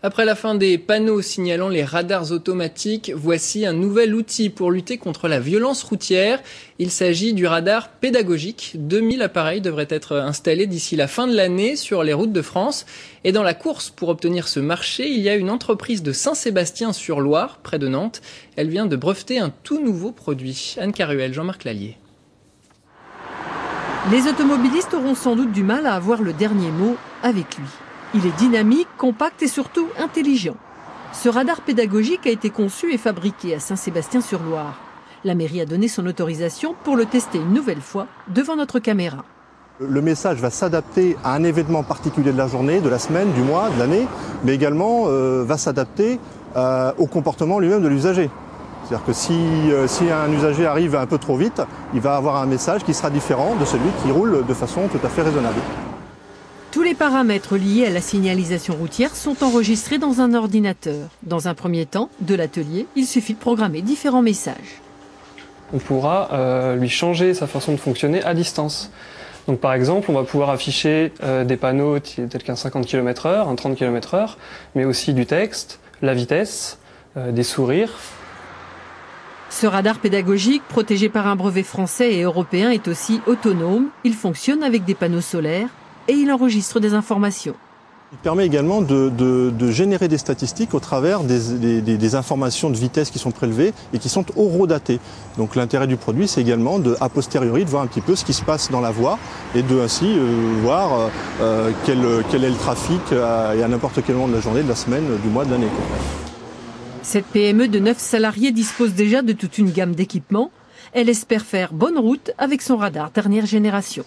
Après la fin des panneaux signalant les radars automatiques, voici un nouvel outil pour lutter contre la violence routière. Il s'agit du radar pédagogique. 2000 appareils devraient être installés d'ici la fin de l'année sur les routes de France. Et dans la course pour obtenir ce marché, il y a une entreprise de Saint-Sébastien-sur-Loire, près de Nantes. Elle vient de breveter un tout nouveau produit. Anne Caruel, Jean-Marc Lallier. Les automobilistes auront sans doute du mal à avoir le dernier mot avec lui. Il est dynamique, compact et surtout intelligent. Ce radar pédagogique a été conçu et fabriqué à Saint-Sébastien-sur-Loire. La mairie a donné son autorisation pour le tester une nouvelle fois devant notre caméra. Le message va s'adapter à un événement particulier de la journée, de la semaine, du mois, de l'année, mais également va s'adapter au comportement lui-même de l'usager. C'est-à-dire que si un usager arrive un peu trop vite, il va avoir un message qui sera différent de celui qui roule de façon tout à fait raisonnable. Tous les paramètres liés à la signalisation routière sont enregistrés dans un ordinateur. Dans un premier temps, de l'atelier, il suffit de programmer différents messages. On pourra lui changer sa façon de fonctionner à distance. Donc par exemple, on va pouvoir afficher des panneaux tels qu'un 50 km/h, un 30 km/h, mais aussi du texte, la vitesse, des sourires. Ce radar pédagogique, protégé par un brevet français et européen, est aussi autonome. Il fonctionne avec des panneaux solaires et il enregistre des informations. Il permet également de générer des statistiques au travers des informations de vitesse qui sont prélevées et qui sont horodatées. Donc l'intérêt du produit, c'est également a posteriori de voir un petit peu ce qui se passe dans la voie et de ainsi voir quel est le trafic à n'importe quel moment de la journée, de la semaine, du mois, de l'année. Cette PME de 9 salariés dispose déjà de toute une gamme d'équipements. Elle espère faire bonne route avec son radar dernière génération.